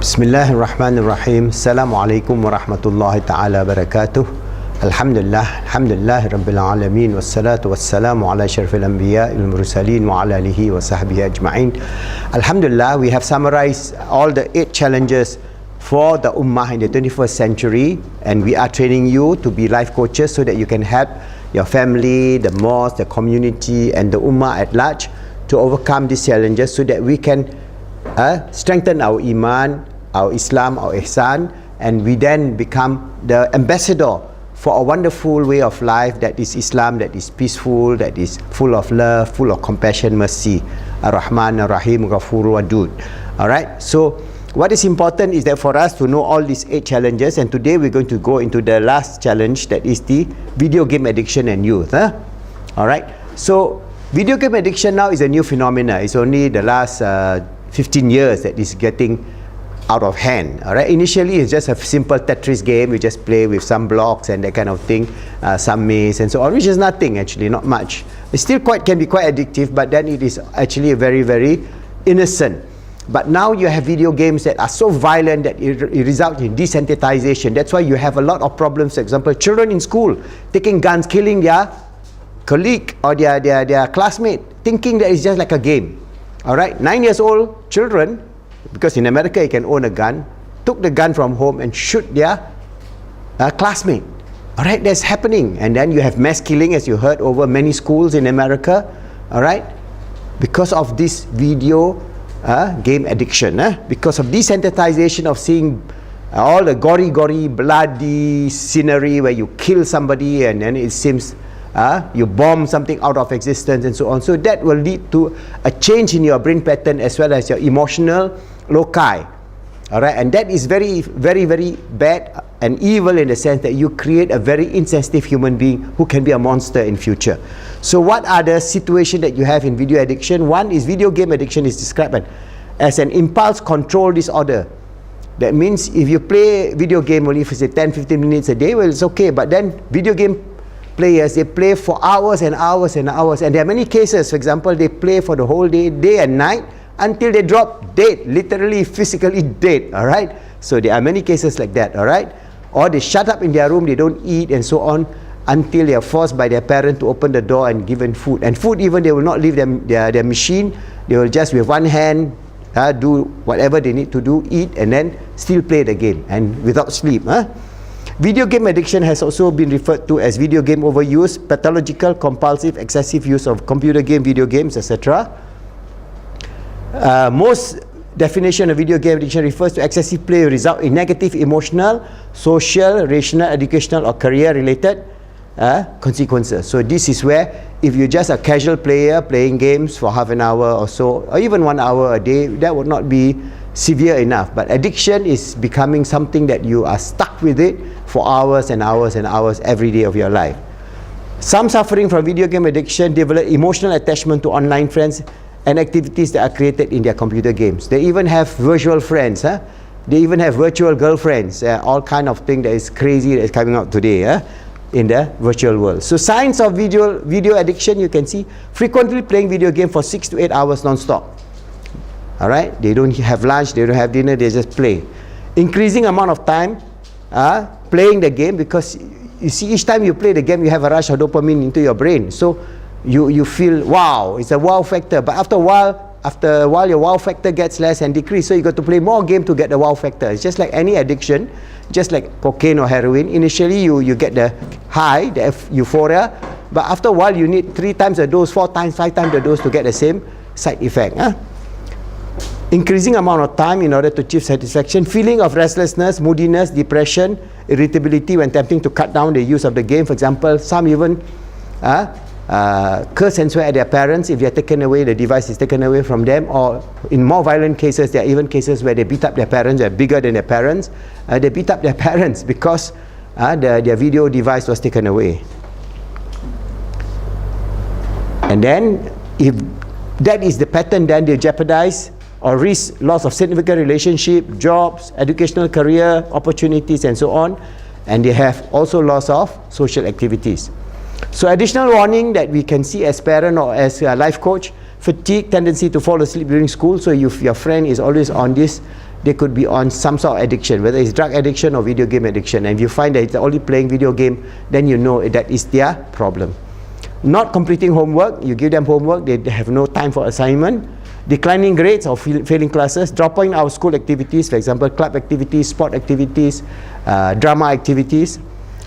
Bismillahir Rahmanir Rahim. Assalamualaikum warahmatullahi ta'ala wabarakatuh. Alhamdulillah Rabbil Alamin. Wassalatu wassalamu ala syarfil anbiya il mursalin wa ala alihi wa sahbihi ajma'in. Alhamdulillah, we have summarized all the 8 challenges for the Ummah in the 21st century, and we are training you to be life coaches so that you can help your family, the mosque, the community and the Ummah at large to overcome these challenges so that we can strengthen our Iman, our Islam, our Ihsan, and we then become the ambassador for a wonderful way of life that is Islam, that is peaceful, that is full of love, full of compassion, mercy. Ar-Rahman, Ar-Rahim, Ghafur, Wadud. Alright, so what is important is that for us to know all these 8 challenges, and today we're going to go into the last challenge, that is the video game addiction and youth. Alright, so video game addiction now is a new phenomenon. It's only the last 15 years that is getting out of hand. Alright, initially it's just a simple Tetris game. You just play with some blocks and that kind of thing, some maze and so on, which is nothing actually, not much. It still can be quite addictive, but then it is actually very, very innocent. But now you have video games that are so violent that it results in desensitization. That's why you have a lot of problems. For example, children in school taking guns, killing their colleague or their classmate, thinking that it's just like a game. Alright, 9 years old children, because in America you can own a gun, took the gun from home and shoot their classmate. Alright, that's happening. And then you have mass killing, as you heard, over many schools in America. Alright, because of this video game addiction, because of desensitization of seeing all the gory bloody scenery where you kill somebody and then it seems you bomb something out of existence and so on. So that will lead to a change in your brain pattern as well as your emotional loci. Alright, and that is very, very, very bad and evil in the sense that you create a very insensitive human being who can be a monster in future. So what are the situations that you have in video addiction? One is video game addiction is described as an impulse control disorder. That means if you play video game only for say 10-15 minutes a day, well, it's okay, but then video game players, they play for hours and hours and hours, and there are many cases. For example, they play for the whole day and night until they drop dead, literally physically dead. All right, so there are many cases like that. All right, or they shut up in their room, they don't eat and so on until they are forced by their parent to open the door and given food. And food, even they will not leave their machine, they will just with one hand do whatever they need to do, eat and then still play the game and without sleep. Video game addiction has also been referred to as video game overuse, pathological, compulsive, excessive use of computer game, video games, etc. Most definition of video game addiction refers to excessive play result in negative emotional, social, rational, educational or career related consequences. So this is where if you're just a casual player playing games for half an hour or so, or even 1 hour a day, that would not be severe enough. But addiction is becoming something that you are stuck with it for hours and hours and hours every day of your life. Some suffering from video game addiction develop emotional attachment to online friends and activities that are created in their computer games. They even have virtual friends. They even have virtual girlfriends. All kind of thing that is crazy that is coming out today in the virtual world. So signs of video addiction, you can see frequently playing video game for 6 to 8 hours non-stop. Alright, they don't have lunch, they don't have dinner, they just play. Increasing amount of time playing the game, because you see each time you play the game you have a rush of dopamine into your brain. So you feel wow, it's a wow factor. But after a while your wow factor gets less and decrease. So you got to play more game to get the wow factor. It's just like any addiction, just like cocaine or heroin. Initially you get the high, the euphoria, but after a while you need 3 times the dose, 4 times, 5 times the dose to get the same side effect. Increasing amount of time in order to achieve satisfaction, feeling of restlessness, moodiness, depression, irritability when attempting to cut down the use of the game. For example, some even curse and swear at their parents if they are taken away, the device is taken away from them, or in more violent cases, there are even cases where they beat up their parents. They're bigger than their parents. They beat up their parents because their video device was taken away. And then if that is the pattern, then they jeopardize or risk loss of significant relationship, jobs, educational career opportunities and so on, and they have also loss of social activities. So additional warning that we can see as parent or as a life coach: fatigue, tendency to fall asleep during school. So if your friend is always on this they could be on some sort of addiction, whether it's drug addiction or video game addiction. And if you find that they're only playing video game, then you know that is their problem. Not completing homework, you give them homework, they have no time for assignment. Declining grades or failing classes, dropping out of school activities, for example, club activities, sport activities, drama activities.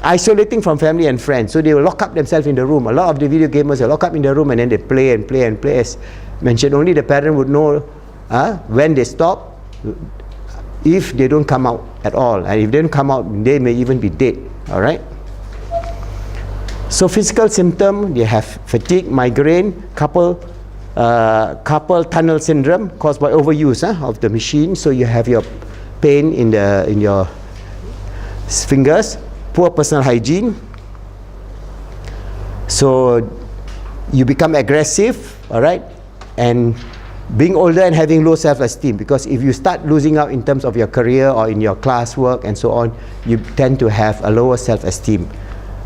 Isolating from family and friends, so they will lock up themselves in the room. A lot of the video gamers will lock up in the room and then they play and play and play. As mentioned, only the parent would know when they stop, if they don't come out at all. And if they don't come out, they may even be dead. All right. So physical symptom, they have fatigue, migraine, carpal tunnel syndrome caused by overuse of the machine. So you have your pain in your fingers. Poor personal hygiene. So you become aggressive, all right, and being older and having low self-esteem, because if you start losing out in terms of your career or in your classwork and so on, you tend to have a lower self-esteem,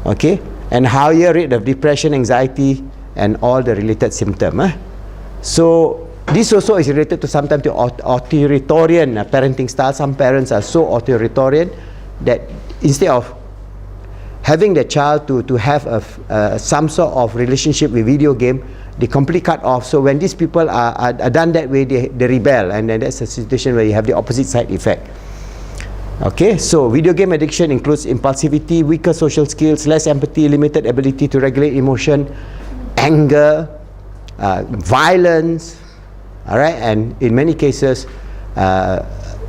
okay, and higher rate of depression, anxiety, and all the related symptoms. So this also is related to sometimes to authoritarian parenting style. Some parents are so authoritarian that instead of having the child to have some sort of relationship with video game, they completely cut off. So when these people are done that way, they rebel, and then that's a situation where you have the opposite side effect. Okay, so video game addiction includes impulsivity, weaker social skills, less empathy, limited ability to regulate emotion, anger, violence, all right, and in many cases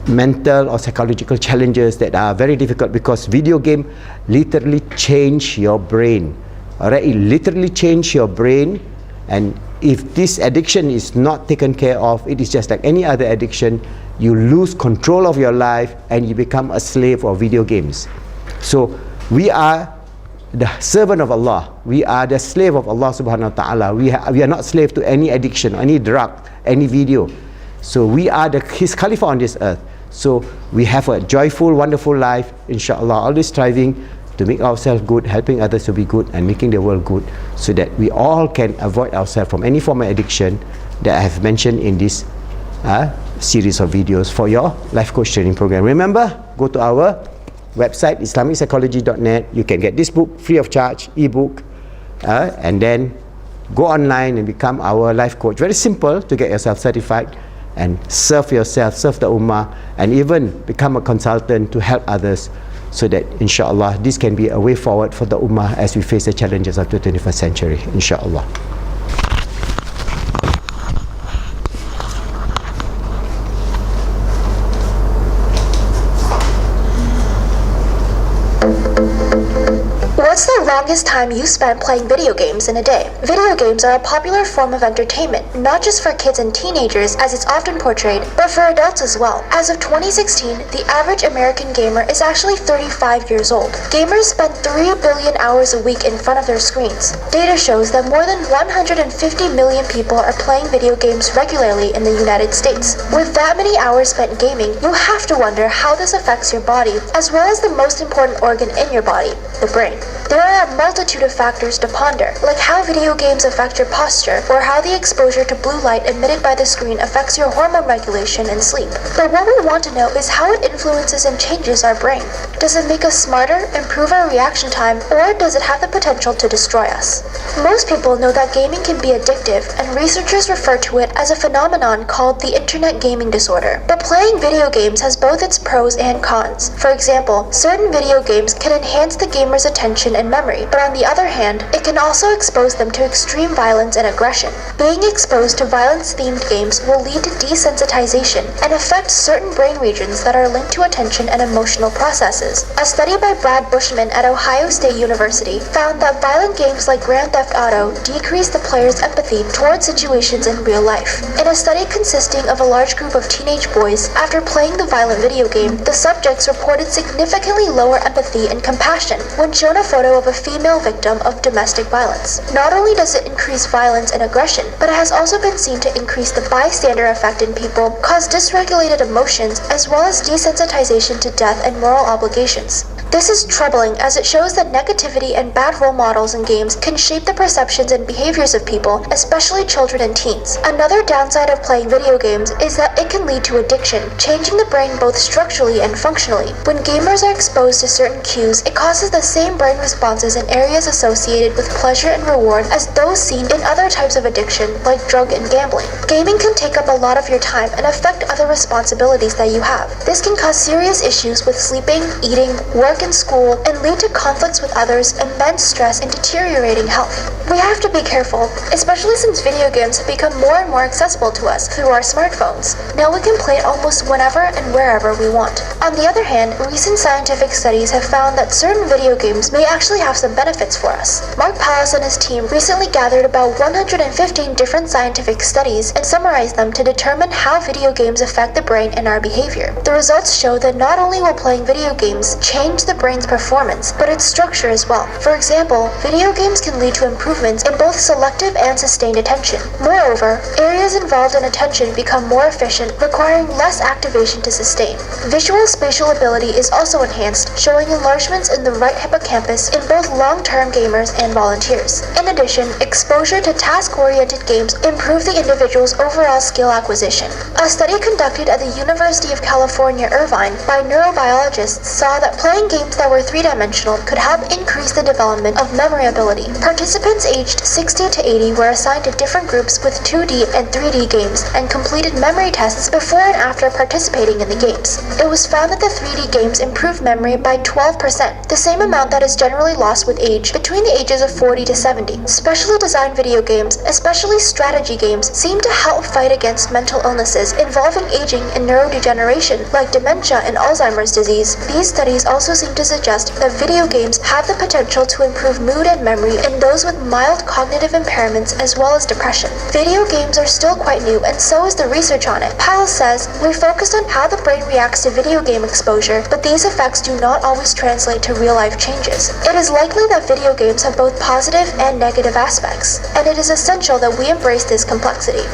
mental or psychological challenges that are very difficult, because video game literally change your brain. All right, it literally change your brain, and if this addiction is not taken care of, it is just like any other addiction. You lose control of your life and you become a slave of video games. So we are the servant of Allah. We are the slave of Allah subhanahu wa ta'ala. We are not slave to any addiction, any drug, any video. So we are His Khalifa on this earth. So we have a joyful, wonderful life, inshallah, always striving to make ourselves good, helping others to be good, and making the world good, so that we all can avoid ourselves from any form of addiction that I have mentioned in this series of videos for your life coach training program. Remember, go to our website, islamicspsychology.net. You can get this book free of charge, ebook, and then go online and become our life coach. Very simple to get yourself certified and serve yourself, serve the ummah, and even become a consultant to help others, so that inshallah this can be a way forward for the ummah as we face the challenges of the 21st century, inshallah. What's the longest time you spent playing video games in a day? Video games are a popular form of entertainment, not just for kids and teenagers as it's often portrayed, but for adults as well. As of 2016, the average American gamer is actually 35 years old. Gamers spend 3 billion hours a week in front of their screens. Data shows that more than 150 million people are playing video games regularly in the United States. With that many hours spent gaming, you have to wonder how this affects your body, as well as the most important organ in your body, the brain. There are a multitude of factors to ponder, like how video games affect your posture, or how the exposure to blue light emitted by the screen affects your hormone regulation and sleep. But what we want to know is how it influences and changes our brain. Does it make us smarter, improve our reaction time, or does it have the potential to destroy us? Most people know that gaming can be addictive, and researchers refer to it as a phenomenon called the internet gaming disorder. But playing video games has both its pros and cons. For example, certain video games can enhance the gamer's attention and memory, but on the other hand, it can also expose them to extreme violence and aggression. Being exposed to violence-themed games will lead to desensitization and affect certain brain regions that are linked to attention and emotional processes. A study by Brad Bushman at Ohio State University found that violent games like Grand Theft Auto decrease the player's empathy towards situations in real life. In a study consisting of a large group of teenage boys, after playing the violent video game, the subjects reported significantly lower empathy and compassion when shown a photo of a female victim of domestic violence. Not only does it increase violence and aggression, but it has also been seen to increase the bystander effect in people, cause dysregulated emotions, as well as desensitization to death and moral obligations. This is troubling, as it shows that negativity and bad role models in games can shape the perceptions and behaviors of people, especially children and teens. Another downside of playing video games is that it can lead to addiction, changing the brain both structurally and functionally. When gamers are exposed to certain cues, it causes the same brain responses in areas associated with pleasure and reward as those seen in other types of addiction, like drug and gambling. Gaming can take up a lot of your time and affect other responsibilities that you have. This can cause serious issues with sleeping, eating, work and school, and lead to conflicts with others, immense stress, and deteriorating health. We have to be careful, especially since video games have become more and more accessible to us through our smartphones. Now we can play it almost whenever and wherever we want. On the other hand, recent scientific studies have found that certain video games may actually have some benefits for us. Mark Pallas and his team recently gathered about 115 different scientific studies and summarized them to determine how video games affect the brain and our behavior. The results show that not only will playing video games change the brain's performance, but its structure as well. For example, video games can lead to improvements in both selective and sustained attention. Moreover, areas involved in attention become more efficient, requiring less activation to sustain. Visual spatial ability is also enhanced, showing enlargements in the right hippocampus in both long-term gamers and volunteers. In addition, exposure to task-oriented games improve the individual's overall skill acquisition. A study conducted at the University of California, Irvine by neurobiologists saw that playing games that were three-dimensional could help increase the development of memory ability. Participants aged 60 to 80 were assigned to different groups with 2D and 3D games and completed memory tests before and after participating in the games. It was found that the 3D games improved memory by 12%, the same amount that is generally lost with age between the ages of 40 to 70. Specially designed video games, especially strategy games, seem to help fight against mental illnesses involving aging and neurodegeneration like dementia and Alzheimer's disease. These studies also seem to suggest that video games have the potential to improve mood and memory in those with mild cognitive impairments as well as depression. Video games are still quite new, and so is the research on it. Pallas says, "We focused on how the brain reacts to video game exposure, but these effects do not always translate to real-life changes. It is likely that video games have both positive and negative aspects, and it is essential that we embrace this complexity."